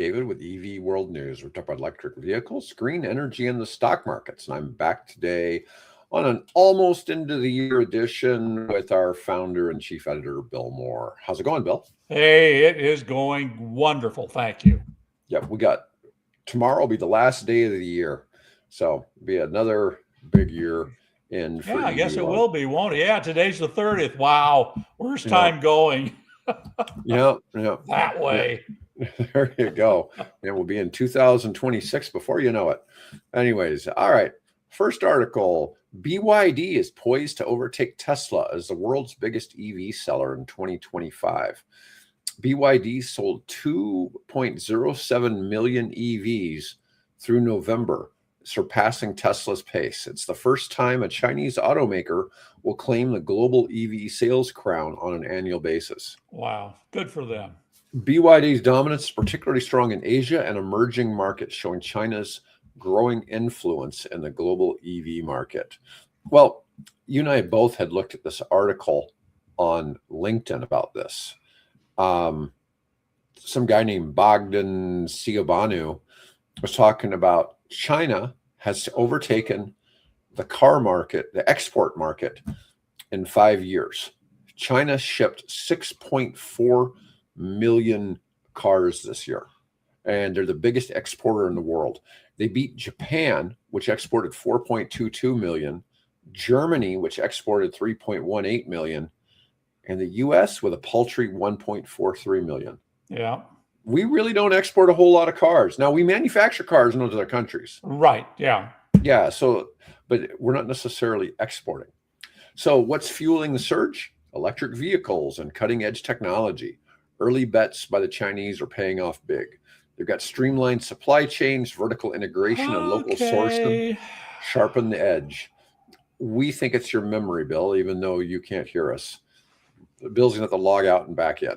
David with EV World News. We're talking about electric vehicles, green energy, and the stock markets. And I'm back today on an almost end of the year edition with our founder and chief editor, Bill Moore. How's it going, Bill? Hey, it is going wonderful. Thank you. Yeah, we got tomorrow will be the last day of the year. So it'll be another big year in for Yeah, I EV guess it World. will be, won't it? Yeah, today's the 30th. Wow. Where's time going? Yeah. That way. Yeah. There you go. And we'll be in 2026 before you know it. Anyways, all right. First article, BYD is poised to overtake Tesla as the world's biggest EV seller in 2025. BYD sold 2.07 million EVs through November, surpassing Tesla's pace. It's the first time a Chinese automaker will claim the global EV sales crown on an annual basis. Wow, good for them. BYD's dominance is particularly strong in Asia and emerging markets, showing China's growing influence in the global EV market. Well, you and I both had looked at this article on LinkedIn about this. Some guy named Bogdan Ciobanu was talking about China has overtaken the car market, the export market, in 5 years. China shipped 6.4 million cars this year, and they're the biggest exporter in the world. They beat Japan, which exported 4.22 million, Germany, which exported 3.18 million, and the U.S. with a paltry 1.43 million. Yeah. We really don't export a whole lot of cars. Now, we manufacture cars in those other countries. Right, yeah. Yeah, but we're not necessarily exporting. So what's fueling the surge? Electric vehicles and cutting-edge technology. Early bets by the Chinese are paying off big. They've got streamlined supply chains, vertical integration, and local sourcing sharpen the edge. We think it's your memory, Bill, even though you can't hear us. Bill's going to have to log out and back in.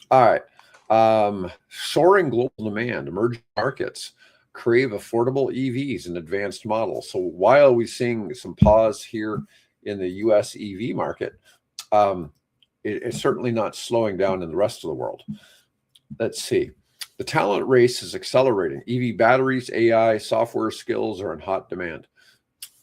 All right. Soaring global demand, emerging markets crave affordable EVs and advanced models. So while we're seeing some pause here in the U.S. EV market, it's certainly not slowing down in the rest of the world. Let's see. The talent race is accelerating. EV batteries, AI, software skills are in hot demand.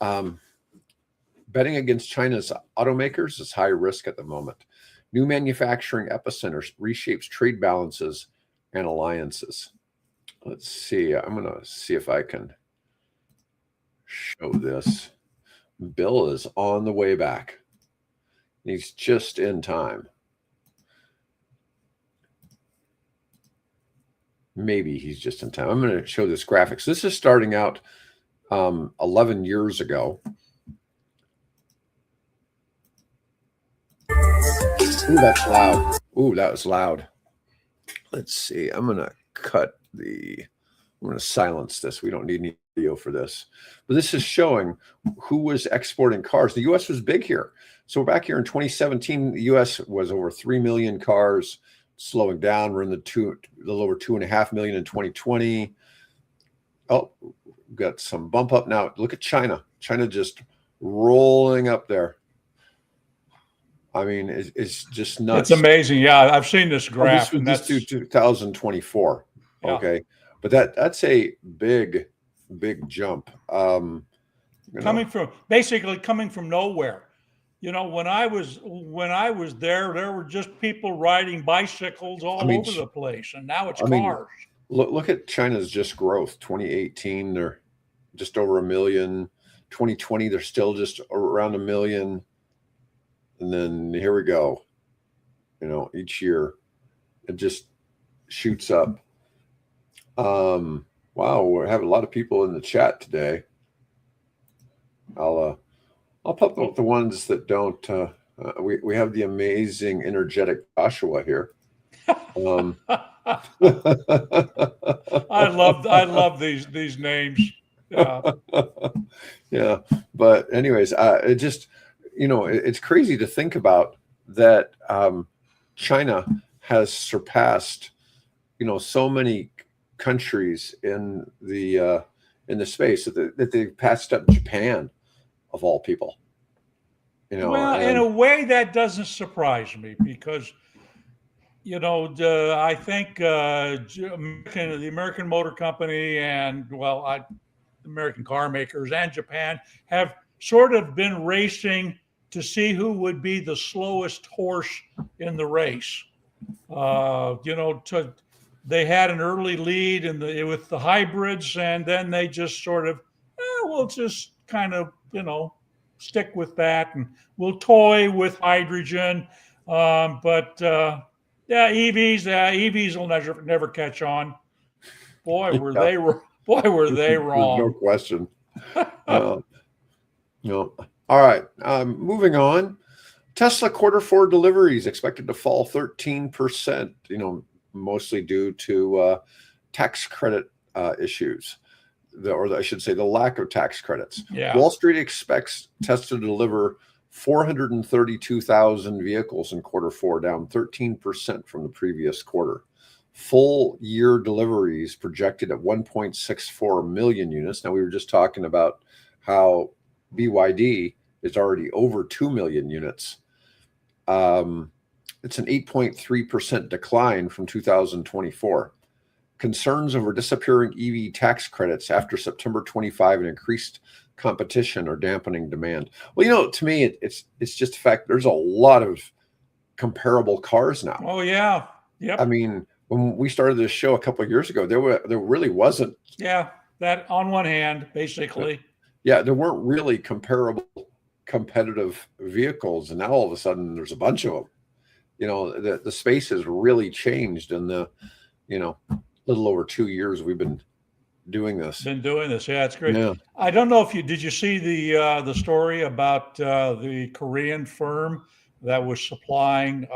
Betting against China's automakers is high risk at the moment. New manufacturing epicenters reshapes trade balances and alliances. Let's see. I'm going to see if I can show this. Bill is on the way back. He's just in time. Maybe he's just in time. I'm going to show this graphics. This is starting out 11 years ago. Ooh, that's loud. Ooh, that was loud. Let's see. I'm going to silence this. We don't need any video for this. But this is showing who was exporting cars. The U.S. was big here. So back here in 2017, the U.S. was over 3 million cars, slowing down. We're in the little over 2.5 million in 2020. Oh, we've got some bump up now. Look at China. China just rolling up there. I mean, it's just nuts. It's amazing. Yeah, I've seen this graph. This was 2024. Yeah. Okay, but that's a big jump. Coming from nowhere. You know, when I was there were just people riding bicycles all over the place, and now it's cars. Look at China's just growth. 2018, they're just over 1 million. 2020, they're still just around 1 million. And then here we go. You know, each year it just shoots up. Wow, we have a lot of people in the chat today. I'll pop up the ones that don't. We have the amazing, energetic Joshua here. I love these names. Yeah. Yeah, but anyways, it just. You know, it's crazy to think about that. China has surpassed, so many countries in the space that they passed up Japan, of all people. Well, in a way, that doesn't surprise me because I think the American Motor Company and American car makers and Japan have sort of been racing to see who would be the slowest horse in the race. They had an early lead with the hybrids, and then they just sort of, we'll just kind of, stick with that, and we'll toy with hydrogen. Yeah, EVs will never catch on. Boy, were they There's no wrong. question. No. All right. Moving on. Tesla Q4 deliveries expected to fall 13%, mostly due to tax credit issues, or I should say the lack of tax credits. Yeah. Wall Street expects Tesla to deliver 432,000 vehicles in Q4, down 13% from the previous quarter. Full year deliveries projected at 1.64 million units. Now, we were just talking about how BYD is already over 2 million units. It's an 8.3% decline from 2024. Concerns over disappearing EV tax credits after September 25 and increased competition are dampening demand. Well, to me, it's just the fact there's a lot of comparable cars now. Oh, yeah. Yep. I mean, when we started this show a couple of years ago, there really wasn't. Yeah, that on one hand, basically. Yeah, there weren't really comparable competitive vehicles, and now all of a sudden there's a bunch of them. The space has really changed in the little over 2 years we've been doing this. Yeah, it's great. Yeah. I don't know if did you see the story about the Korean firm that was supplying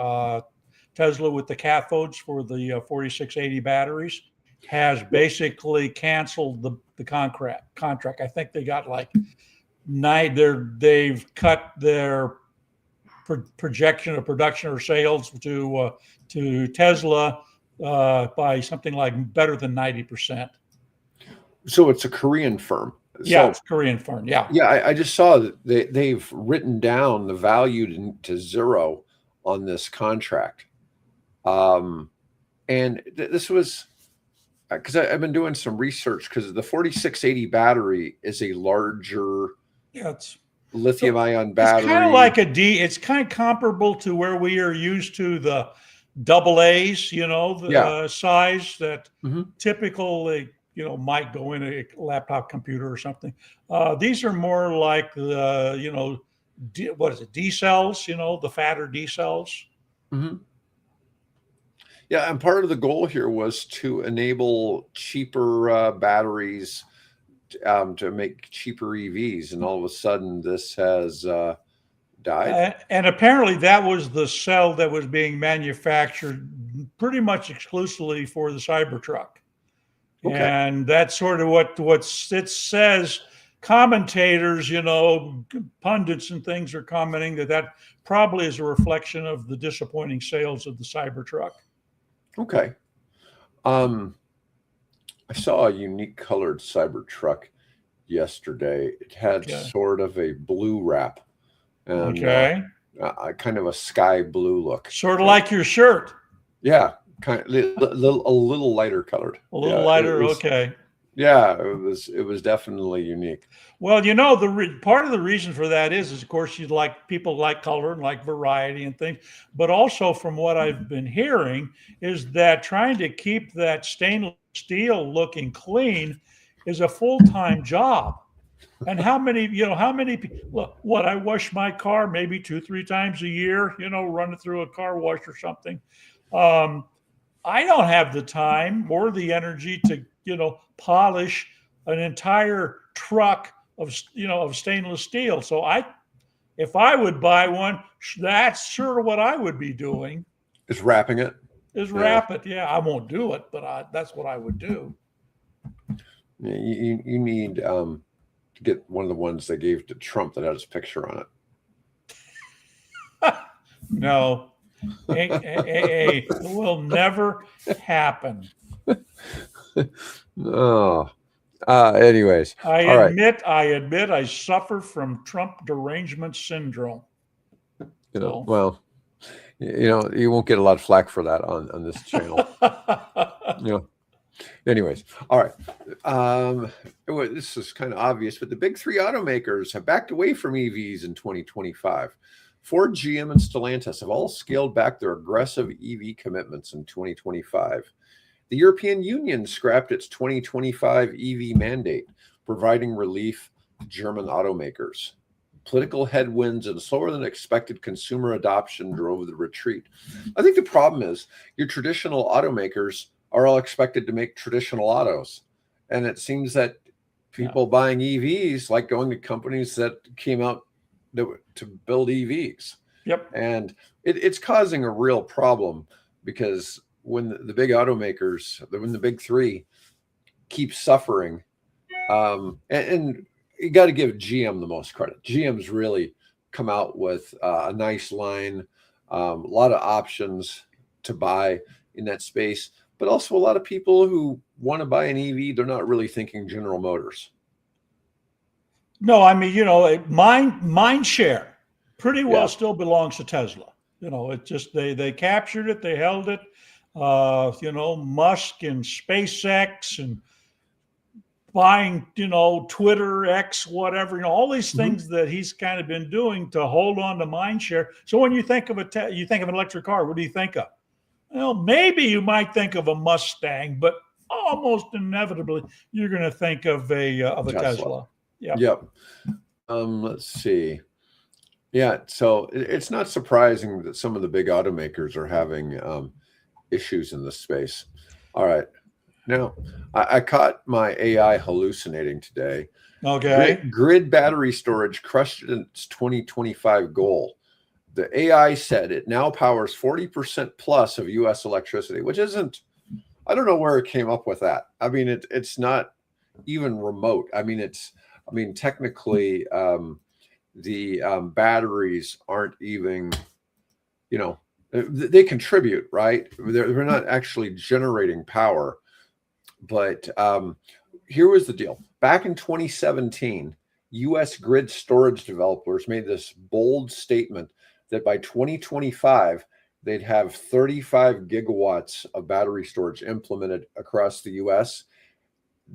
Tesla with the cathodes for the 4680 batteries has basically canceled the contract. I think they got they've cut their projection of production or sales to Tesla by something like better than 90%. So it's a Korean firm. Yeah, it's a Korean firm. Yeah. Yeah, I just saw that they've written down the value to zero on this contract. And this was because I've been doing some research, because the 4680 battery is a larger lithium-ion battery. It's kind of like it's kind of comparable to where we are used to the AA's, size that typically, might go in a laptop computer or something. These are more like the, what is it, D cells, the fatter D cells. Mm-hmm. Yeah, and part of the goal here was to enable cheaper batteries to make cheaper EVs, and all of a sudden this has died. And apparently that was the cell that was being manufactured pretty much exclusively for the Cybertruck. Okay. And that's sort of what it says. Commentators, pundits and things are commenting that probably is a reflection of the disappointing sales of the Cybertruck. Okay. I saw a unique colored Cybertruck yesterday. It had sort of a blue wrap. And, kind of a sky blue look. Sort of like your shirt. Yeah. Kind of a little lighter colored. A little lighter. Okay. Yeah, it was definitely unique. Well, part of the reason for that is of course people like color and like variety and things, but also from what I've been hearing is that trying to keep that stainless steel looking clean is a full-time job. And how many people, I wash my car maybe 2-3 times a year, run it through a car wash or something. I don't have the time or the energy to, polish an entire truck of stainless steel. So if I would buy one, that's sure what I would be doing. Is wrapping it. Wrap it. Yeah, I won't do it, but that's what I would do. Yeah, you need to get one of the ones they gave to Trump that had his picture on it. No. It will never happen. Oh, anyways, I admit I suffer from Trump derangement syndrome. Well, You won't get a lot of flack for that on this channel. You know. Anyways, all right. This is kind of obvious, but the big three automakers have backed away from EVs in 2025. Ford, GM, and Stellantis have all scaled back their aggressive EV commitments in 2025. The European Union scrapped its 2025 EV mandate, providing relief to German automakers. Political headwinds and slower than expected consumer adoption drove the retreat. I think the problem is your traditional automakers are all expected to make traditional autos. And it seems that people buying EVs like going to companies that came out to build EVs. Yep. And it's causing a real problem because when the big automakers, when the big three keep suffering, and you got to give GM the most credit. GM's really come out with a nice line, a lot of options to buy in that space, but also a lot of people who want to buy an EV, they're not really thinking General Motors. No, I mean, mind share pretty well still belongs to Tesla. It just they captured it, they held it. Musk and SpaceX and buying, Twitter, X, whatever, all these things that he's kind of been doing to hold on to mind share. So when you think of you think of an electric car, what do you think of? Well, maybe you might think of a Mustang, but almost inevitably you're going to think of a Tesla. Yeah. Yep. Let's see. Yeah. So it's not surprising that some of the big automakers are having issues in this space. All right. Now, I caught my AI hallucinating today. Okay. Grid battery storage crushed its 2025 goal. The AI said it now powers 40% plus of U.S. electricity, which isn't, I don't know where it came up with that. I mean, it's not even remote. I mean, technically, the batteries aren't even, they contribute, right? They're not actually generating power. But here was the deal. Back in 2017, U.S. grid storage developers made this bold statement that by 2025, they'd have 35 gigawatts of battery storage implemented across the U.S.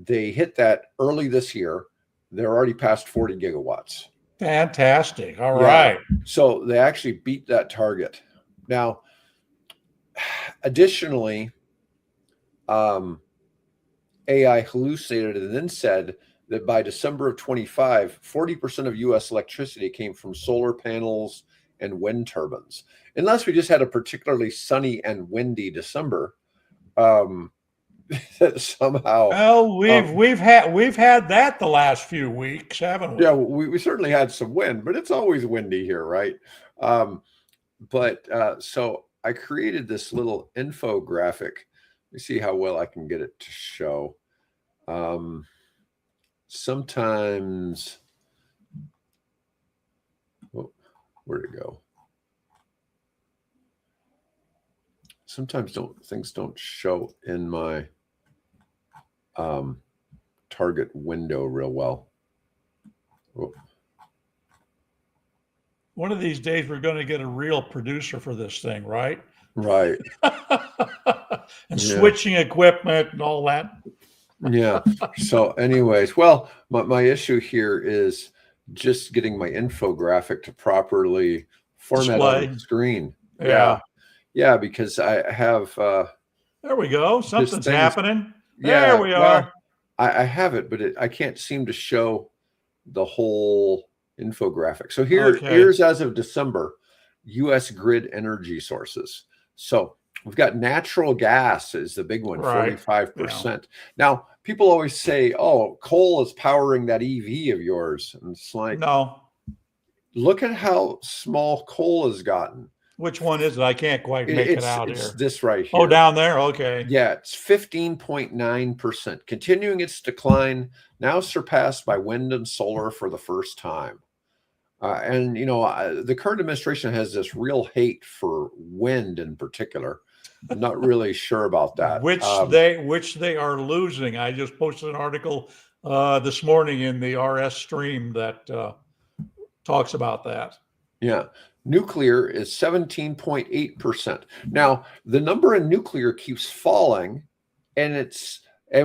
They hit that early this year. They're already past 40 gigawatts. Fantastic. All right. So they actually beat that target. Now, additionally, AI hallucinated and then said that by December of 25, 40% of U.S. electricity came from solar panels and wind turbines. Unless we just had a particularly sunny and windy December, that somehow. Well, we've had that the last few weeks, haven't we? Yeah, we certainly had some wind, but it's always windy here, right? So I created this little infographic. Let me see how well I can get it to show. Sometimes, where'd it go? Sometimes things don't show in my target window real well. Oh. One of these days, we're going to get a real producer for this thing, right? Right. And switching equipment and all that. Yeah. So anyways, well, my issue here is just getting my infographic to properly format on the screen. Yeah, because I have there we go. Something's happening. There we are. Well, I have it, but I can't seem to show the whole infographic. So here's as of December, U.S. grid energy sources. So we've got natural gas is the big one, 45%. Yeah. Now, people always say, oh, coal is powering that EV of yours. And it's like, no. Look at how small coal has gotten. Which one is it? I can't quite make it out here. It's this right here. Oh, down there? Okay. Yeah, it's 15.9%. Continuing its decline, now surpassed by wind and solar for the first time. The current administration has this real hate for wind in particular. I'm not really sure about that. Which they are losing. I just posted an article this morning in the RS stream that talks about that. Yeah. Nuclear is 17.8%. Now, the number in nuclear keeps falling, and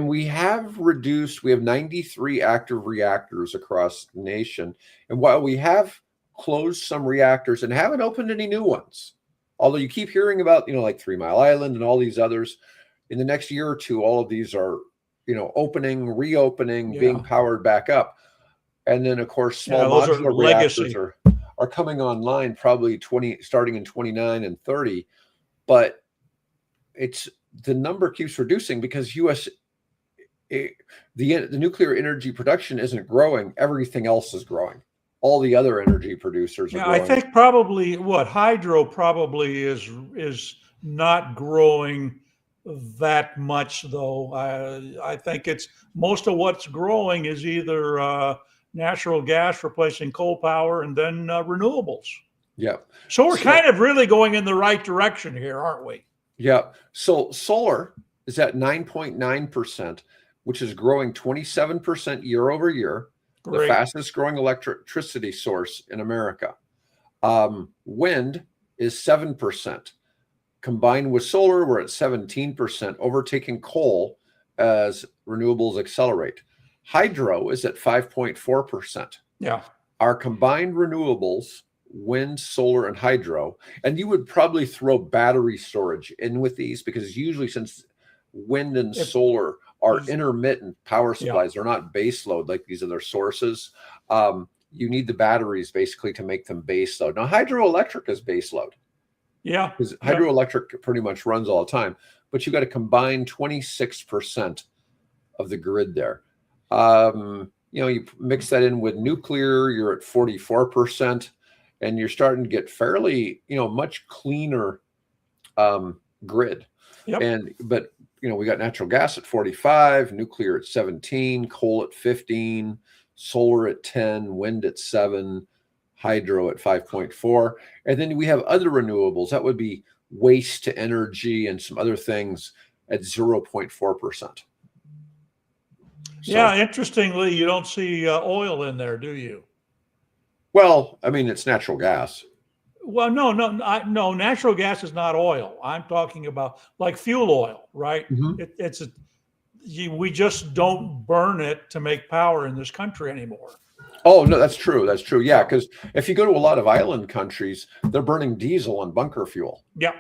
we have reduced, we have 93 active reactors across the nation. And while we have closed some reactors and haven't opened any new ones, although you keep hearing about, like 3 Mile Island and all these others, in the next year or two, all of these are, opening, reopening, being powered back up. And then, of course, small those are modular reactors legacy. are coming online probably starting in 29 and 30. But the number keeps reducing because the nuclear energy production isn't growing. Everything else is growing. All the other energy producers are growing. I think probably hydro probably is not growing that much, though. I think it's most of what's growing is either natural gas replacing coal power and then renewables. Yeah. So we're kind of really going in the right direction here, aren't we? Yeah. So solar is at 9.9%, which is growing 27% year over year. Great. The fastest growing electricity source in America. Wind is 7%. Combined with solar, we're at 17%, overtaking coal as renewables accelerate. Hydro is at 5.4%. Yeah. Our combined renewables, wind, solar, and hydro, and you would probably throw battery storage in with these because usually since wind and solar are intermittent power supplies, they're not base load like these other sources. You need the batteries basically to make them base load. Now, hydroelectric is base load. Yeah. Because hydroelectric pretty much runs all the time, but you got to combine 26% of the grid there. You mix that in with nuclear, you're at 44%, and you're starting to get fairly, much cleaner grid. Yep. But we got natural gas at 45, nuclear at 17, coal at 15, solar at 10, wind at 7, hydro at 5.4. And then we have other renewables. That would be waste to energy and some other things at 0.4%. Yeah, interestingly, you don't see oil in there, do you? Well, I mean, it's natural gas. Well, no. Natural gas is not oil. I'm talking about like fuel oil, right? Mm-hmm. We just don't burn it to make power in this country anymore. Oh, no, that's true. That's true. Yeah, because if you go to a lot of island countries, they're burning diesel and bunker fuel. Yeah.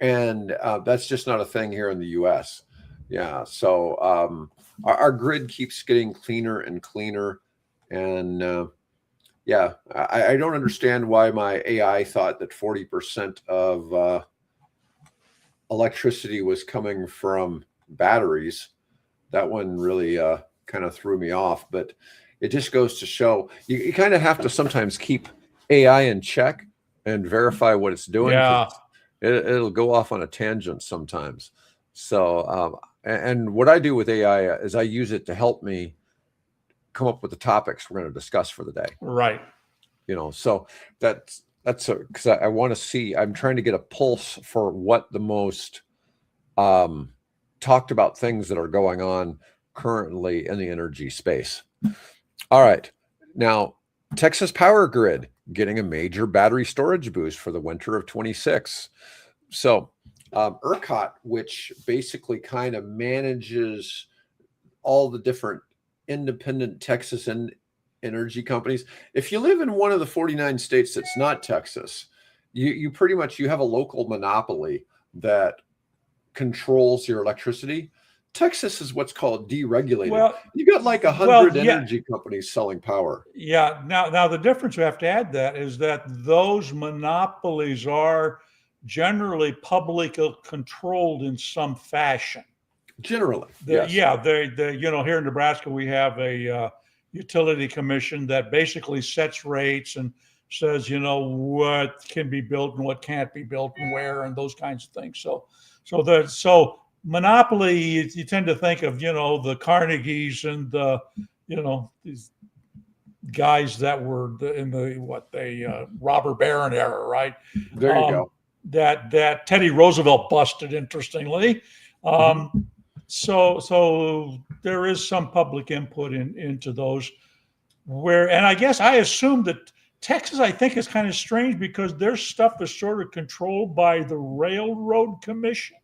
And that's just not a thing here in the U.S. Yeah. So our grid keeps getting cleaner and cleaner. And I don't understand why my AI thought that 40% of electricity was coming from batteries. That one really kind of threw me off. But it just goes to show you kind of have to sometimes keep AI in check and verify what it's doing. Yeah. It'll go off on a tangent sometimes. So, and what I do with AI is I use it to help me come up with the topics we're going to discuss for the day. Right. So that's because I want to see, I'm trying to get a pulse for what the most talked about things that are going on currently in the energy space. All right. Now, Texas Power Grid getting a major battery storage boost for the winter of 26. So ERCOT, which basically kind of manages all the different independent Texas and energy companies. If you live in one of the 49 states that's not Texas, you pretty much, you have a local monopoly that controls your electricity. Texas is what's called deregulated. Well, you got like 100 energy companies selling power. Yeah. Now the difference we have to add that is that those monopolies are generally public controlled in some fashion. Generally, yes. Yeah. They here in Nebraska we have a utility commission that basically sets rates and says what can be built and what can't be built and where and those kinds of things. So monopoly, you tend to think of, the Carnegies and these guys that were in the robber baron era, right? There you go. That Teddy Roosevelt busted, interestingly. So there is some public input into those and I guess I assume that Texas, I think, is kind of strange because their stuff is sort of controlled by the Railroad Commission.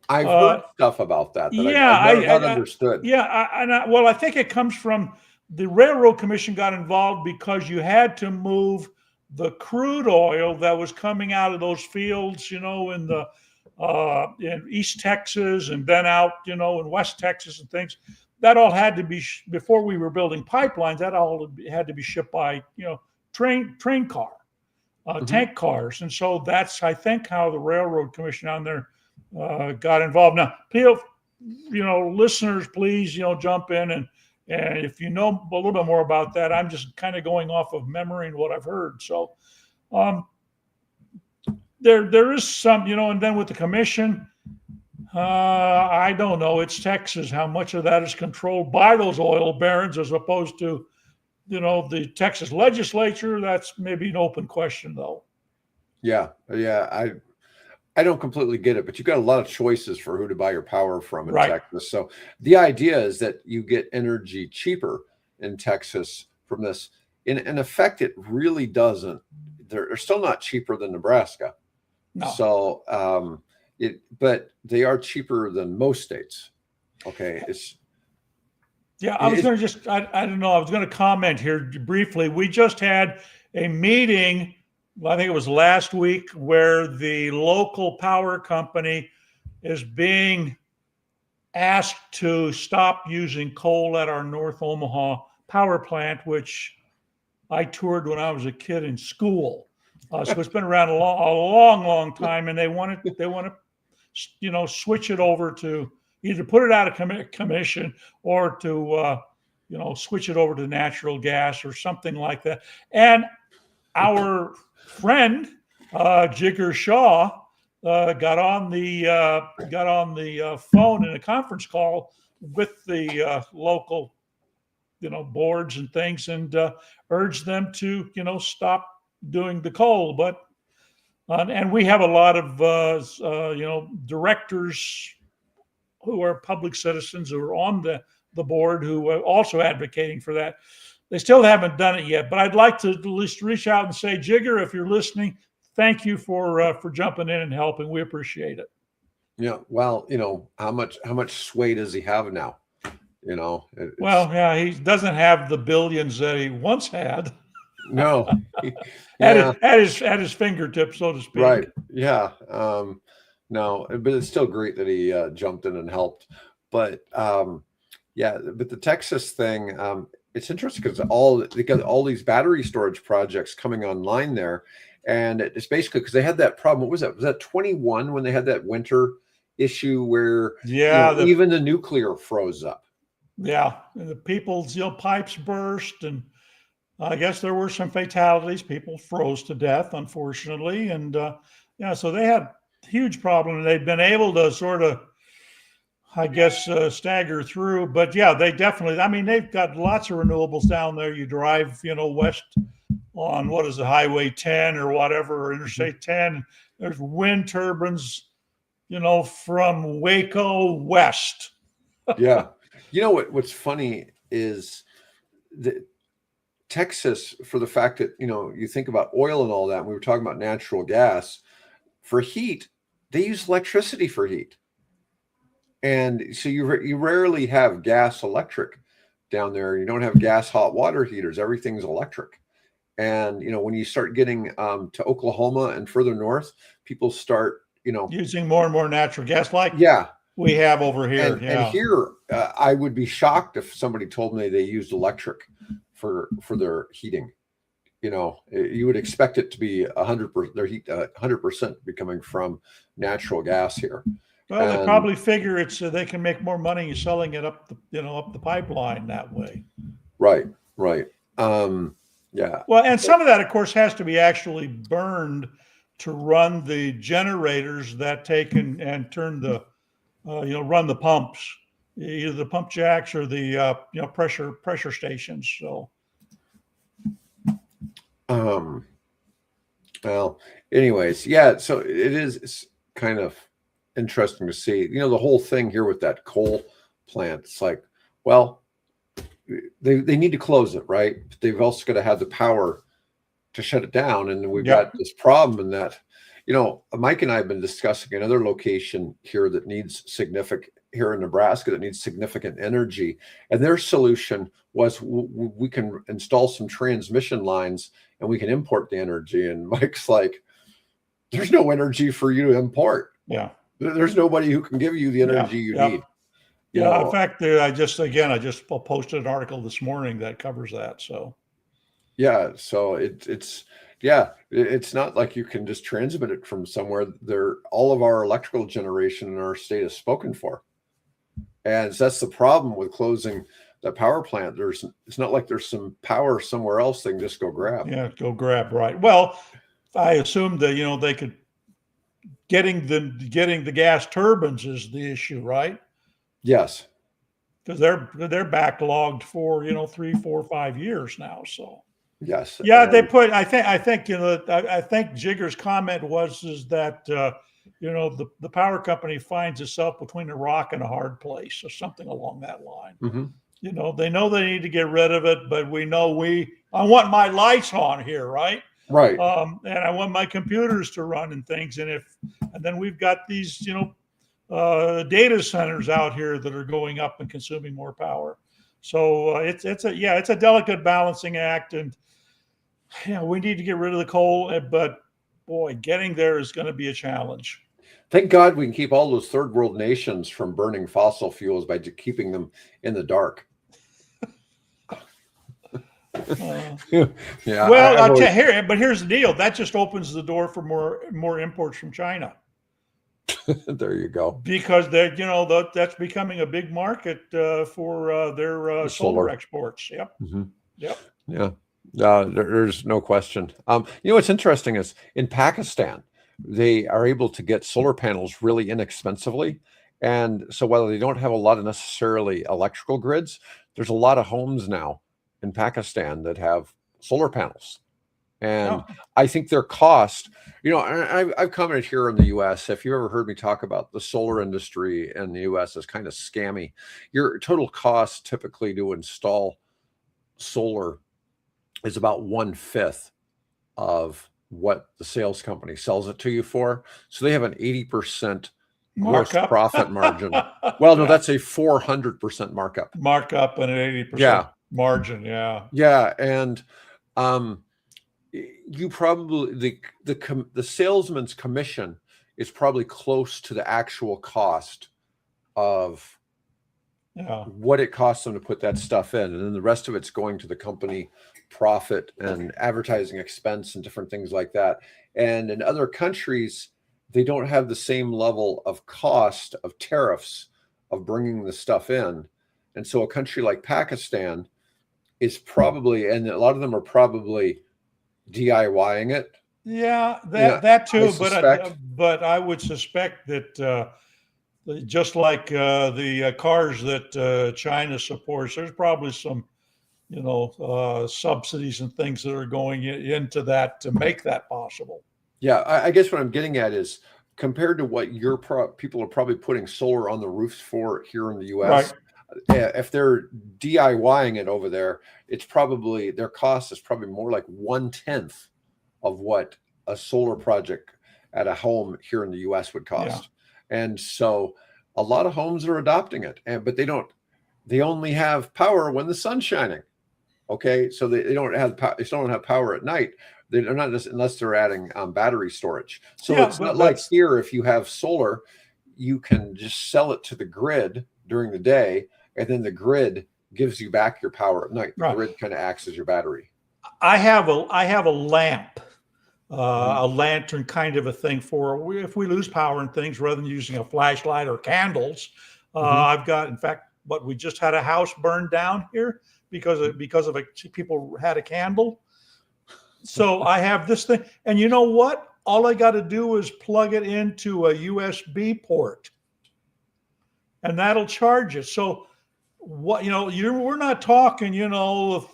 I've Uh, heard stuff about that yeah, I've never not understood. yeah, well, I think it comes from the Railroad Commission got involved because you had to move the crude oil that was coming out of those fields, in the in East Texas and then out, in West Texas and things. That all had to be before we were building pipelines. That all had to be shipped by, train car, tank cars, and so that's, I think, how the Railroad Commission on there got involved. Now, people, listeners, please, jump in and if you know a little bit more about that. I'm just kind of going off of memory and what I've heard. So there is some, and then with the commission, I don't know. It's Texas. How much of that is controlled by those oil barons as opposed to, the Texas legislature? That's maybe an open question, though. Yeah. I don't completely get it, but you've got a lot of choices for who to buy your power from in Texas. So the idea is that you get energy cheaper in Texas from this. In effect, it really doesn't. They're still not cheaper than Nebraska. No. So but they are cheaper than most states. Okay. I was going to I don't know. I was going to comment here briefly. We just had a meeting, I think it was last week, where the local power company is being asked to stop using coal at our North Omaha power plant, which I toured when I was a kid in school. So it's been around a long time, and they want to, switch it over to either put it out of commission or to, switch it over to natural gas or something like that. And our friend Jigger Shaw got on the phone in a conference call with the local, boards and things, and urged them to, stop doing the coal. But and we have a lot of directors who are public citizens who are on the board who are also advocating for that. They still haven't done it yet, but I'd like to at least reach out and say, Jigger, if you're listening, thank you for jumping in and helping. We appreciate it. Yeah. Well, how much sway does he have now? Well, yeah, he doesn't have the billions that he once had. No. at his fingertips, so to speak. Right. Yeah. No, but it's still great that he jumped in and helped. But but the Texas thing, it's interesting because they got all these battery storage projects coming online there, and it's basically because they had that problem. What was that? Was that 21 when they had that winter issue where even the nuclear froze up? Yeah, and the people's pipes burst, and I guess there were some fatalities. People froze to death, unfortunately, and so they had huge problem, and they've been able to sort of, I guess, stagger through. But yeah, they definitely, they've got lots of renewables down there. You drive, west on what is the Highway 10 or whatever, or Interstate 10. There's wind turbines, from Waco west. Yeah. What's funny is that Texas, for the fact that, you think about oil and all that, and we were talking about natural gas, for heat, they use electricity for heat. And so you rarely have gas electric down there. You don't have gas hot water heaters. Everything's electric. And, when you start getting to Oklahoma and further north, people start, using more and more natural gas like we have over here. And here, I would be shocked if somebody told me they used electric for their heating. You would expect it to be 100%. Their heat 100% be coming from natural gas here. Well, they probably figure it's they can make more money selling it up the pipeline that way. Right. Yeah. Well, and some of that, of course, has to be actually burned to run the generators that take and turn the run the pumps, either the pump jacks or the pressure stations. So. Well, anyways, yeah. So it's kind of interesting to see, the whole thing here with that coal plant. It's like, well, they need to close it, right? But they've also got to have the power to shut it down. And we've Yep. got this problem in that, Mike and I have been discussing another location here that needs significant, here in Nebraska, that needs significant energy. And their solution was we can install some transmission lines and we can import the energy. And Mike's like, there's no energy for you to import. Yeah. There's nobody who can give you the energy you need. In fact, I just posted an article this morning that covers that. So so it's not like you can just transmit it from somewhere. All of our electrical generation in our state is spoken for, and that's the problem with closing the power plant. It's not like there's some power somewhere else they can just go grab. Yeah, go grab, right. Well, I assume that they could getting the gas turbines is the issue, right? Yes, because they're backlogged for 3, 4, 5 years now. So yes, yeah, they put. I think I think Jigger's comment is that the power company finds itself between a rock and a hard place, or something along that line. Mm-hmm. They know they need to get rid of it, but we know I want my lights on here, right? Right. And I want my computers to run and things. And then we've got these, data centers out here that are going up and consuming more power. So it's a delicate balancing act, and we need to get rid of the coal. But boy, getting there is going to be a challenge. Thank God we can keep all those third world nations from burning fossil fuels by keeping them in the dark. Yeah. Well, here's the deal. That just opens the door for more imports from China. There you go. Because that's becoming a big market for their solar exports. Yep. Mm-hmm. Yep. Yeah. There's no question. What's interesting is in Pakistan, they are able to get solar panels really inexpensively. And so while they don't have a lot of necessarily electrical grids, there's a lot of homes now in Pakistan that have solar panels. And I think their cost, I've commented here in the US, if you ever heard me talk about the solar industry in the US is kind of scammy. Your total cost typically to install solar is about 1/5 of what the sales company sells it to you for. So they have an 80% gross profit margin. Well, no, that's a 400% markup. Markup and an 80% margin. Yeah. Yeah. And you probably the salesman's commission is probably close to the actual cost of what it costs them to put that stuff in, and then the rest of it's going to the company profit and advertising expense and different things like that. And in other countries, they don't have the same level of cost of tariffs of bringing the stuff in, and so a country like Pakistan is probably, and a lot of them are probably DIYing it. Yeah, that too. But I would suspect that just like the cars that China supports, there's probably some, subsidies and things that are going into that to make that possible. Yeah, I guess what I'm getting at is compared to what people are probably putting solar on the roofs for here in the U.S. Right. If they're DIYing it over there, it's probably their cost is probably more like 1/10 of what a solar project at a home here in the U.S. would cost. Yeah. And so a lot of homes are adopting it, but they only have power when the sun's shining. Okay, so they don't have power at night. They're not just, unless they're adding battery storage. So it's not like here, if you have solar, you can just sell it to the grid during the day, and then the grid gives you back your power at night. The grid kind of acts as your battery. I have a lamp, a lantern kind of a thing for if we lose power and things, rather than using a flashlight or candles. I've got, in fact, we just had a house burned down here because of people had a candle. So I have this thing, and you know what? All I got to do is plug it into a USB port, and that'll charge it. So what, we're not talking,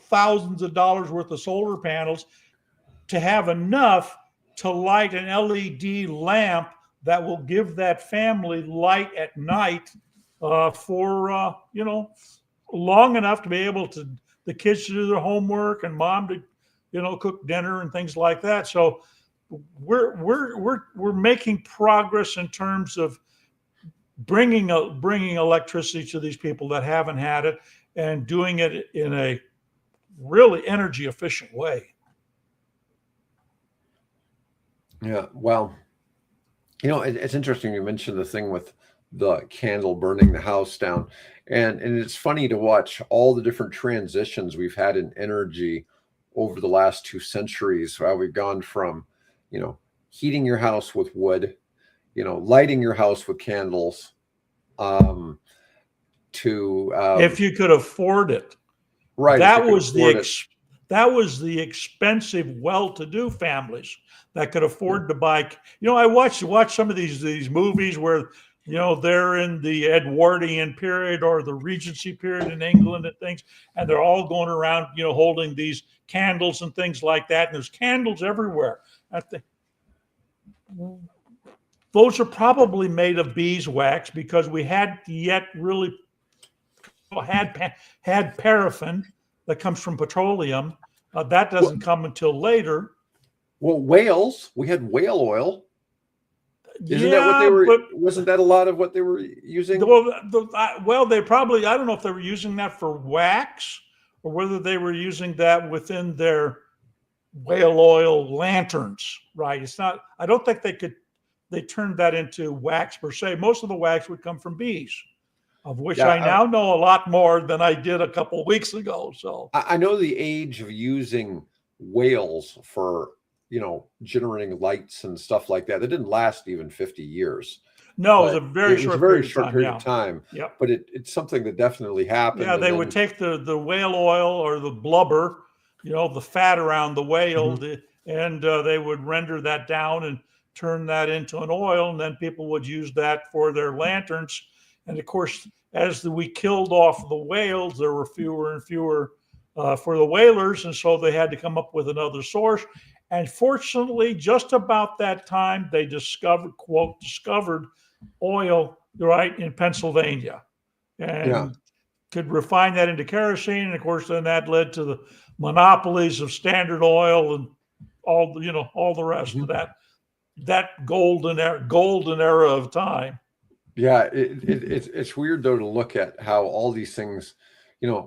thousands of dollars worth of solar panels to have enough to light an LED lamp that will give that family light at night for long enough to be able to, the kids to do their homework and mom to cook dinner and things like that. So we're making progress in terms of bringing electricity to these people that haven't had it, and doing it in a really energy efficient way. Yeah. Well, it's interesting you mentioned the thing with the candle burning the house down. And it's funny to watch all the different transitions we've had in energy over the last 2 centuries, how we've gone from, heating your house with wood, lighting your house with candles, to If you could afford it. right. That was the expensive, well-to-do families that could afford to buy. I watch some of these movies where they're in the Edwardian period or the Regency period in England and things, and they're all going around holding these candles and things like that, and there's candles everywhere. Those are probably made of beeswax, because we hadn't yet really had paraffin that comes from petroleum. That doesn't come until later. Well, whales, we had whale oil. Isn't that what Yeah, they were? but Wasn't that a lot of what they were using? well, they probably, I don't know if they were using that for wax or whether they were using that within their whale oil lanterns, right? It's not, I don't think they turned that into wax per se. Most of the wax would come from bees, of which Yeah, I now know a lot more than I did a couple of weeks ago. So I know the age of using whales for, generating lights and stuff like that. That didn't last even 50 years. no, it was But a very it was a short very period short of time. period Yeah. of time. Yep. But it's something that definitely happened. Yeah, they would take the whale oil or the blubber, the fat around the whale, and they would render that down and turn that into an oil, and then people would use that for their lanterns. And of course, as we killed off the whales, there were fewer and fewer for the whalers, and so they had to come up with another source. And fortunately, just about that time, they discovered oil, right, in Pennsylvania, and could refine that into kerosene. And of course, then that led to the monopolies of Standard Oil and all the rest of that golden era of time. Yeah, it's weird though to look at how all these things,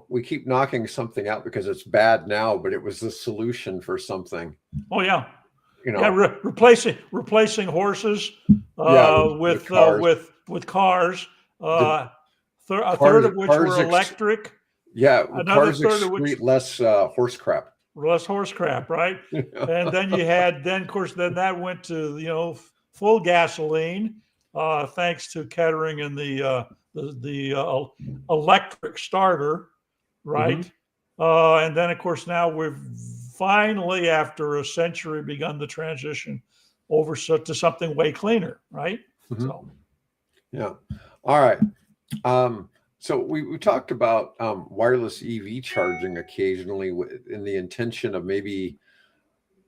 we keep knocking something out because it's bad now, but it was the solution for something. Oh yeah, replacing horses with cars. With cars. A third of which were electric. Cars excrete less horse crap. Less horse crap, right? And then you had, of course, that went to full gasoline, thanks to Kettering and the electric starter, right? And then of course now we've finally, after a century, begun the transition over to something way cleaner, right? So, yeah. All right. So we talked about wireless EV charging occasionally in the intention of maybe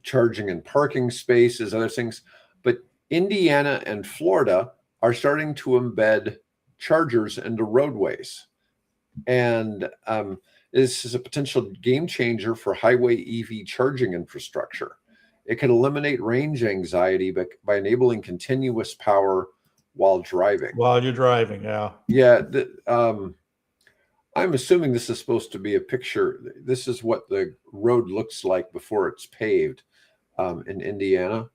charging in parking spaces, other things. But Indiana and Florida are starting to embed chargers into roadways. And this is a potential game changer for highway EV charging infrastructure. It can eliminate range anxiety by enabling continuous power while driving. While you're driving, yeah. Yeah. I'm assuming this is supposed to be a picture. This is what the road looks like before it's paved in Indiana.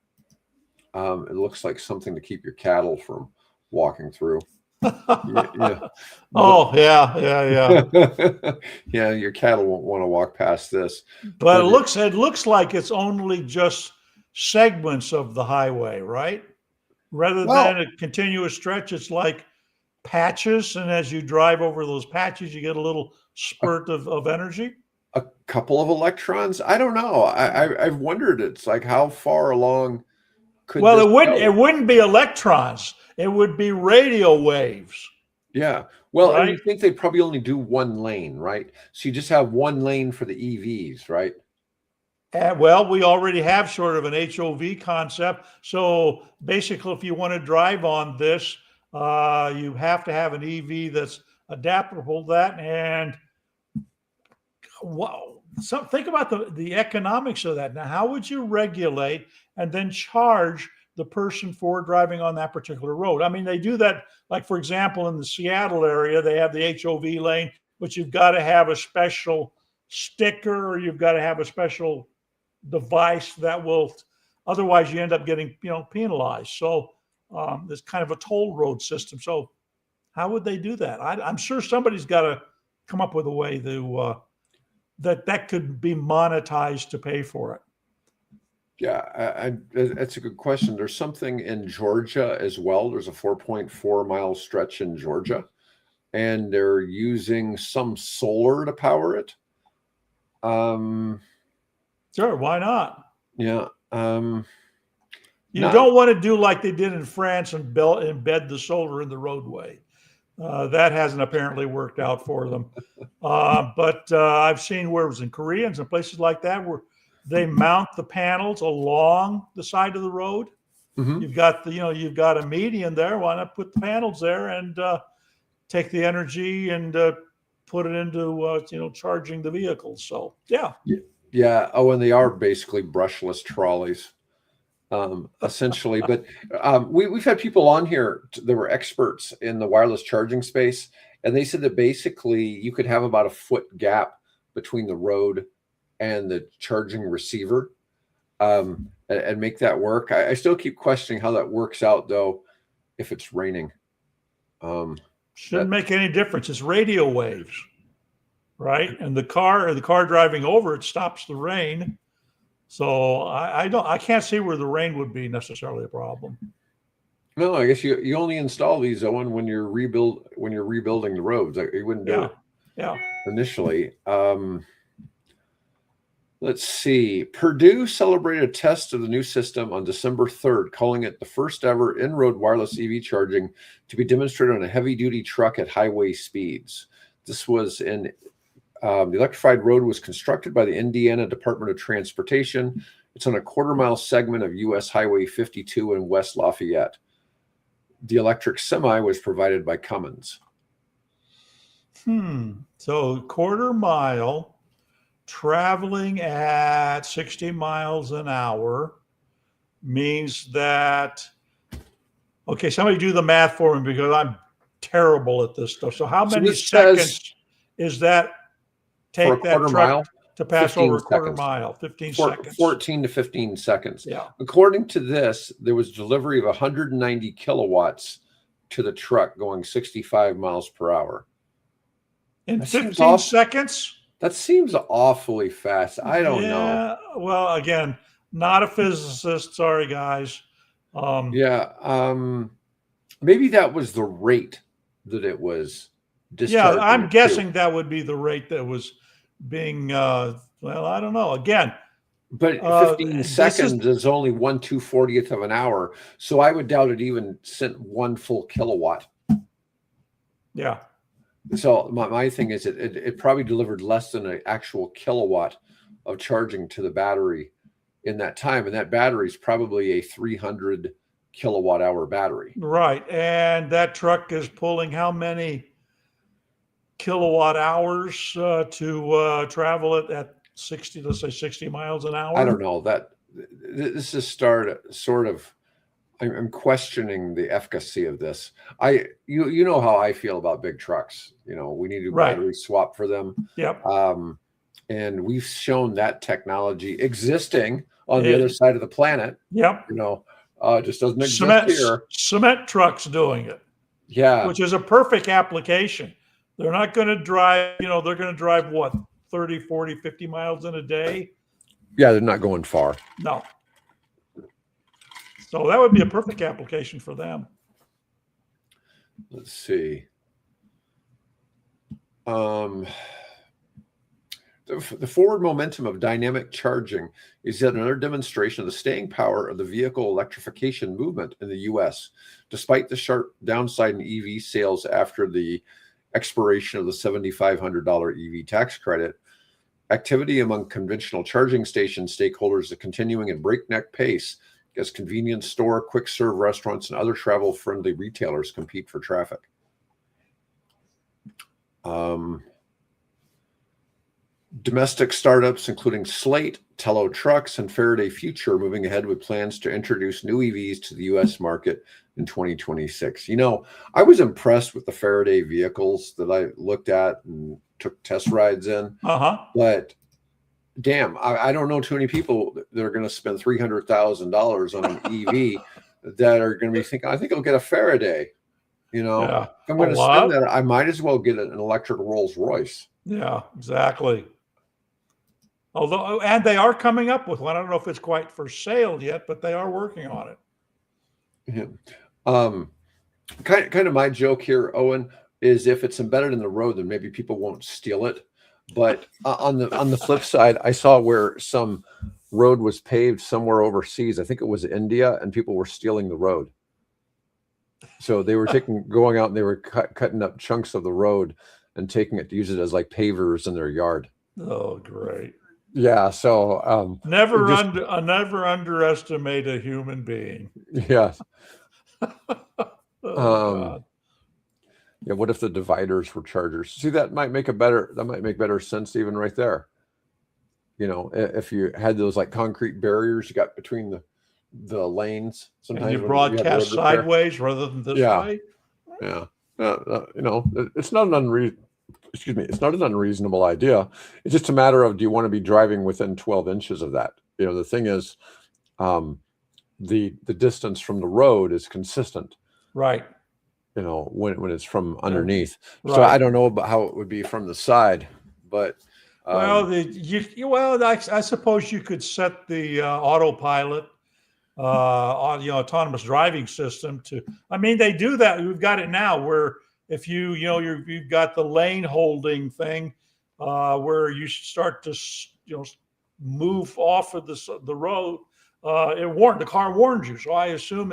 It looks like something to keep your cattle from walking through. Yeah. Oh, yeah. Yeah, your cattle won't want to walk past this. But it looks like it's only just segments of the highway, right? Rather than a continuous stretch, it's like patches, and as you drive over those patches, you get a little spurt of energy. A couple of electrons? I don't know. I've wondered. It's like, how far along could well, this it wouldn't be electrons. It would be radio waves. Yeah. Well, right? And you think they probably only do one lane, right? So you just have one lane for the EVs, right? Well, we already have sort of an HOV concept. So basically, if you want to drive on this, you have to have an EV that's adaptable to that. And So think about the economics of that. Now, how would you regulate and then charge the person for driving on that particular road? I mean, they do that, like, for example, in the Seattle area, they have the HOV lane, but you've got to have a special sticker or you've got to have a special device that will, otherwise you end up getting, penalized. So there's kind of a toll road system. So how would they do that? I'm sure somebody's got to come up with a way to that could be monetized to pay for it. Yeah, that's a good question. There's something in Georgia as well. There's a 4.4-mile stretch in Georgia, and they're using some solar to power it. Sure, why not? Yeah. You don't want to do like they did in France and embed the solar in the roadway. That hasn't apparently worked out for them. But I've seen where it was in Korea and some places like that where they mount the panels along the side of the road. Mm-hmm. You've got a median there. Why not put the panels there and take the energy and put it into charging the vehicles? So yeah. Yeah. Oh, and they are basically brushless trolleys. Essentially, but we've had people on here that were experts in the wireless charging space, and they said that basically you could have about a foot gap between the road and the charging receiver, and make that work. I still keep questioning how that works out, though, if it's raining. Shouldn't make any difference. It's radio waves, right? And the car driving over it stops the rain. So I can't see where the rain would be necessarily a problem. No, I guess you only install these, Owen, when you're rebuilding the roads. You wouldn't do it initially. Let's see. Purdue celebrated a test of the new system on December 3rd, calling it the first ever in-road wireless EV charging to be demonstrated on a heavy-duty truck at highway speeds. This was in the electrified road was constructed by the Indiana Department of Transportation. It's on a quarter-mile segment of U.S. Highway 52 in West Lafayette. The electric semi was provided by Cummins. So quarter mile, traveling at 60 miles an hour means that, okay, somebody do the math for me because I'm terrible at this stuff. So how many seconds is that take that truck mile to pass over a quarter mile? 15 seconds. 14 to 15 seconds. Yeah. According to this, there was delivery of 190 kilowatts to the truck going 65 miles per hour. In 15 seconds? That seems awfully fast. I don't know. Well, again, not a physicist. Sorry, guys. Maybe that was the rate that it was discharging. Yeah, I'm guessing that would be the rate that was being, I don't know. Again. But 15 seconds is only 1/240th of an hour. So I would doubt it even sent one full kilowatt. Yeah. So my thing is it probably delivered less than an actual kilowatt of charging to the battery in that time. And that battery is probably a 300 kilowatt hour battery. Right. And that truck is pulling how many kilowatt hours to travel it at 60, let's say 60 miles an hour? I don't know. This is sort of I'm questioning the efficacy of this. You know how I feel about big trucks. We need to battery swap for them. Yep. And we've shown that technology existing on the other side of the planet. Yep. It just doesn't exist here. Cement trucks doing it. Yeah. Which is a perfect application. They're not going to drive, they're going to drive what, 30, 40, 50 miles in a day? Yeah, they're not going far. No. So that would be a perfect application for them. Let's see. The forward momentum of dynamic charging is yet another demonstration of the staying power of the vehicle electrification movement in the U.S. Despite the sharp downside in EV sales after the expiration of the $7,500 EV tax credit, activity among conventional charging station stakeholders is continuing at breakneck pace as convenience store, quick serve restaurants, and other travel-friendly retailers compete for Domestic startups, including Slate, Tello Trucks, and Faraday Future, are moving ahead with plans to introduce new EVs to the U.S. market in 2026. I was impressed with the Faraday vehicles that I looked at and took test rides in, Uh-huh. but damn, I don't know too many people that are going to spend $300,000 on an EV that are going to be thinking, I think I'll get a Faraday. Yeah. If I'm A going to spend lot. that, I might as well get an electric Rolls Royce. Yeah, exactly. Although, and they are coming up with one. I don't know if it's quite for sale yet, but they are working on it. Yeah. Um, kind of my joke here, Owen, is if it's embedded in the road, then maybe people won't steal it. But on the flip side, I saw where some road was paved somewhere overseas. I think it was India, and people were stealing the road. So they were going out and they were cutting up chunks of the road and taking it to use it as like pavers in their yard. Oh, great. Yeah. So Never just never underestimate a human being. yeah. Oh Um, God. yeah. What if the dividers were chargers? See, that might make better sense even right there. If you had those like concrete barriers you got between the lanes, And sometimes you when you have road broadcast repair. sideways rather than this Yeah. way. Yeah. It's not it's not an unreasonable idea. It's just a matter of, do you want to be driving within 12 inches of that? The thing is, the distance from the road is consistent, Right. when it's from underneath. Right. So I don't know about how it would be from the side, but Well, I suppose you could set the autopilot, on autonomous driving system to. I mean, they do that. We've got it now, where if you've got the lane holding thing, where you start to move off of the road. The car warns you. So I assume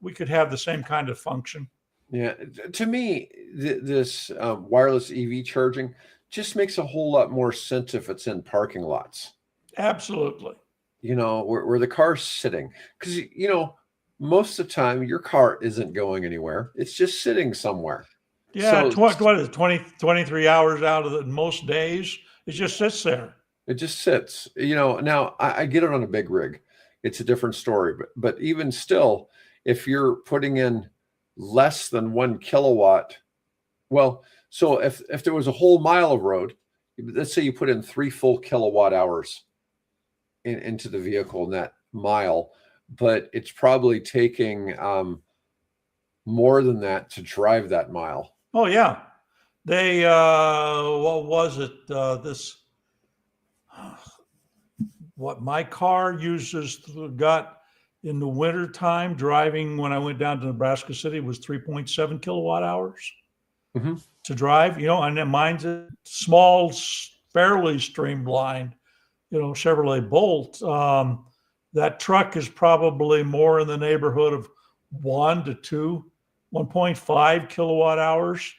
we could have the same kind of function. yeah, to me, this wireless EV charging just makes a whole lot more sense if it's in parking lots. Absolutely. Where the car's sitting, because most of the time your car isn't going anywhere, it's just sitting somewhere. Yeah, So what is it, 23 hours out of most days? It just sits there. it just sits. Now I get it on a big rig, it's a different story, but even still, if you're putting in less than 1 kilowatt, well, so if there was a whole mile of road, let's say you put in 3 full kilowatt hours into the vehicle in that mile, but it's probably taking more than that to drive that mile. Oh yeah, they what was it? This what my car got in the winter time driving when I went down to Nebraska City was 3.7 kilowatt hours Mm-hmm. to drive. And then mine's a small, fairly streamlined, Chevrolet Bolt. That truck is probably more in the neighborhood of 1.5 kilowatt hours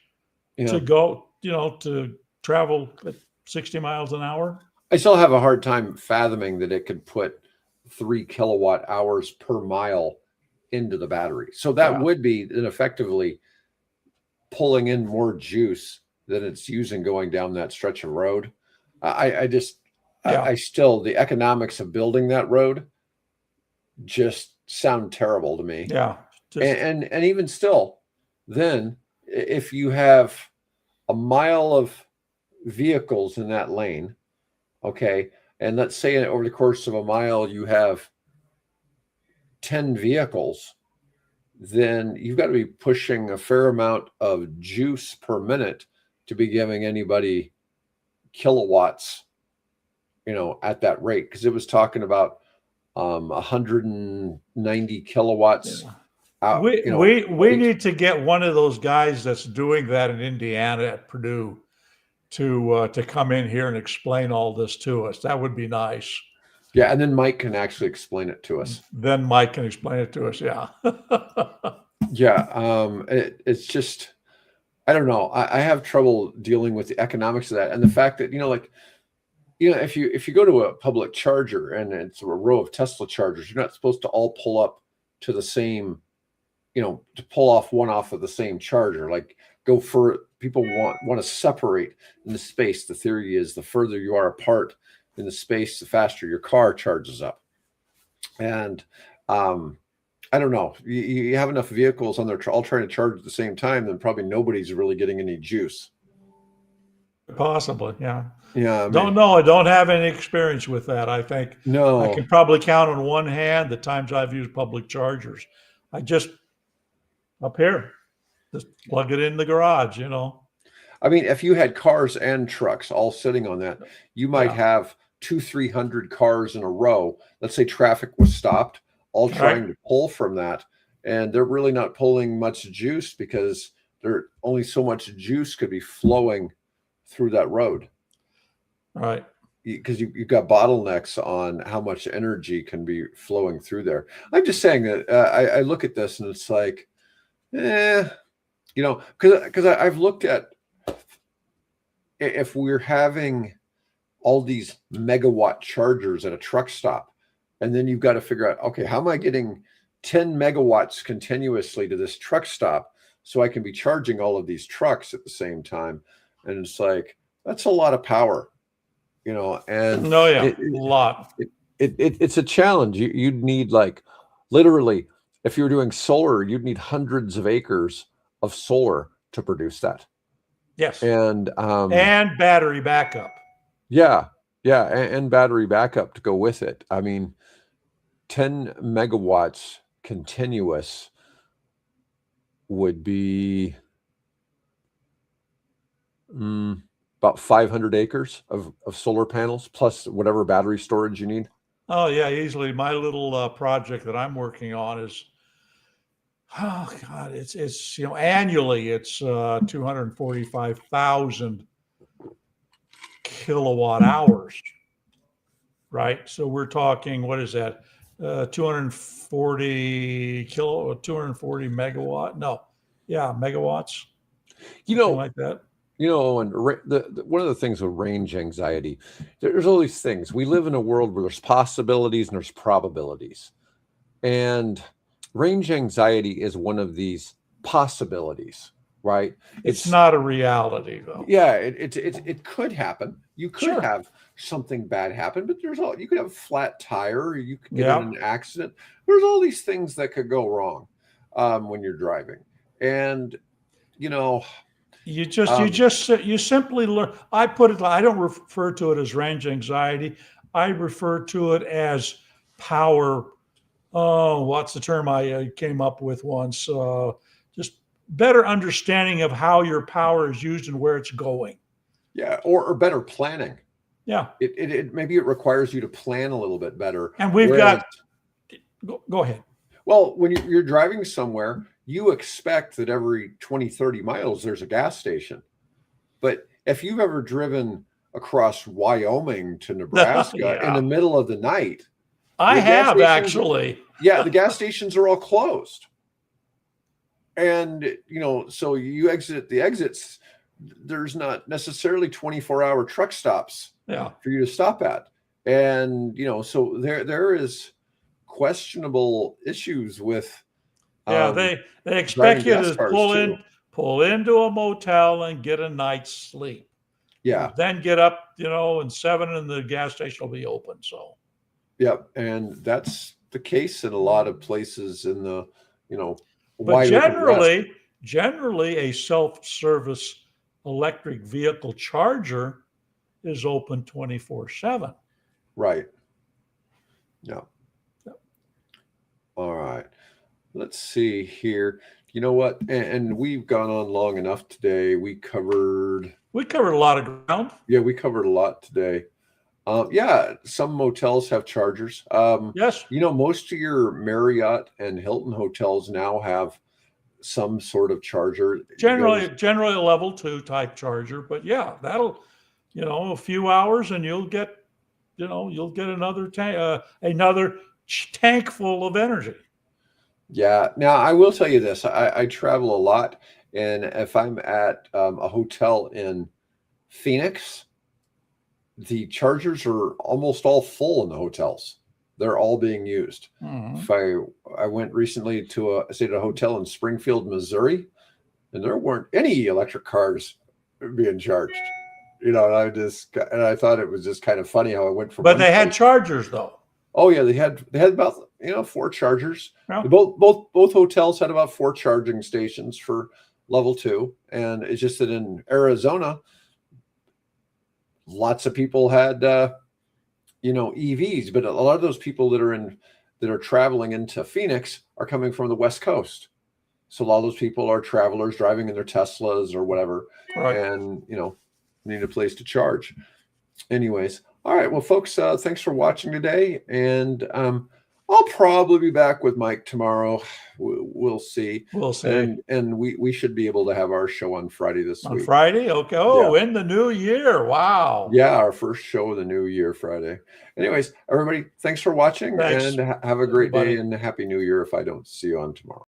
Yeah. to go, to travel at 60 miles an hour. I still have a hard time fathoming that it could put 3 kilowatt hours per mile into the battery. So that would be then effectively pulling in more juice than it's using going down that stretch of road. I still, the economics of building that road just sound terrible to me. Yeah. And even still, then if you have a mile of vehicles in that lane, okay, and let's say over the course of a mile you have 10 vehicles, then you've got to be pushing a fair amount of juice per minute to be giving anybody kilowatts, at that rate. Because it was talking about 190 kilowatts. Yeah. We need to get one of those guys that's doing that in Indiana at Purdue to come in here and explain all this to us. That would be nice. Yeah, and then Mike can actually explain it to us. Then Mike can explain it to us. Yeah. Yeah. It's just, I don't know. I have trouble dealing with the economics of that, and the fact that if you go to a public charger and it's a row of Tesla chargers, you're not supposed to all pull up to the same, to pull off one off of the same charger. Like go people want to separate in the space. The theory is the further you are apart in the space, the faster your car charges up. And I don't know. You have enough vehicles on there all trying to charge at the same time, then probably nobody's really getting any juice. Possibly, yeah. Yeah, I Don't mean, know. I don't have any experience with that. I think I no. can probably count on one hand the times I've used public chargers. I just up here, just plug it in the garage, you know. I mean, if you had cars and trucks all sitting on that, you might Yeah. have 200-300 cars in a row. Let's say traffic was stopped, all trying Right. to pull from that, and they're really not pulling much juice because there only so much juice could be flowing through that road. Right. Because you've got bottlenecks on how much energy can be flowing through there. I'm just saying that I look at this and it's like, because I've looked at if we're having all these megawatt chargers at a truck stop, and then you've got to figure out, okay, how am I getting 10 megawatts continuously to this truck stop so I can be charging all of these trucks at the same time? And it's like, that's a lot of power. And No, yeah, a lot. It's a challenge. You'd need, like, literally, if you were doing solar, you'd need hundreds of acres of solar to produce that. Yes. And battery backup. Yeah, and battery backup to go with it. I mean, 10 megawatts continuous would be about 500 acres of solar panels plus whatever battery storage you need. Oh yeah, easily. My little project that I'm working on is, oh God, it's annually it's 245,000 kilowatt hours, right? So we're talking, what is that? 240 megawatt? No, yeah, megawatts. Something like that. And one of the things with range anxiety, there's all these things. We live in a world where there's possibilities and there's probabilities. And range anxiety is one of these possibilities, right? It's not a reality, though. Yeah, it could happen. You could have something bad happen, but you could have a flat tire, you could get in an accident. There's all these things that could go wrong when you're driving. And you simply learn. I don't refer to it as range anxiety. I refer to it as power. Oh, what's the term I came up with once? Just better understanding of how your power is used and where it's going. Yeah, or better planning. Yeah. Maybe it requires you to plan a little bit better. And we've got. Go ahead. Well, when you're driving somewhere, you expect that every 20, 30 miles, there's a gas station. But if you've ever driven across Wyoming to Nebraska in the middle of the night. I have, actually. Yeah, the gas stations are all closed. And, so you exit the exits. There's not necessarily 24-hour truck stops for you to stop at. And, so there is questionable issues with they expect you to pull into a motel and get a night's sleep. Yeah. Then get up, and 7 and the gas station will be open. So. Yep. And that's the case in a lot of places in the, but generally a self-service electric vehicle charger is open 24/7. Right. Yeah. All right. Let's see here. You know what? And we've gone on long enough today. We covered a lot of ground. Yeah, we covered a lot today. Some motels have chargers. Yes. Most of your Marriott and Hilton hotels now have some sort of charger. Generally a level 2 type charger, but yeah, that'll, a few hours and you'll get another tank full of energy. Yeah. Now, I will tell you this. I travel a lot, and if I'm at a hotel in Phoenix, the chargers are almost all full in the hotels. They're all being used. Mm-hmm. If I went recently to stayed at a hotel in Springfield, Missouri, and there weren't any electric cars being charged. And I thought it was just kind of funny how I went from. But they had chargers though. Oh yeah, they had about 4 chargers. Yeah. Both hotels had about 4 charging stations for level 2, and it's just that in Arizona, lots of people had EVs, but a lot of those people that are traveling into Phoenix are coming from the West Coast. So a lot of those people are travelers driving in their Teslas or whatever, Right. and need a place to charge. Anyways, all right. Well, folks, thanks for watching today, and I'll probably be back with Mike tomorrow. We'll see. We'll see. And we should be able to have our show on Friday this week. On Friday? Okay. Oh, in the new year. Wow. Yeah, our first show of the new year, Friday. Anyways, everybody, thanks for watching, Thanks. and have a great Everybody. day, and a Happy New Year if I don't see you on tomorrow.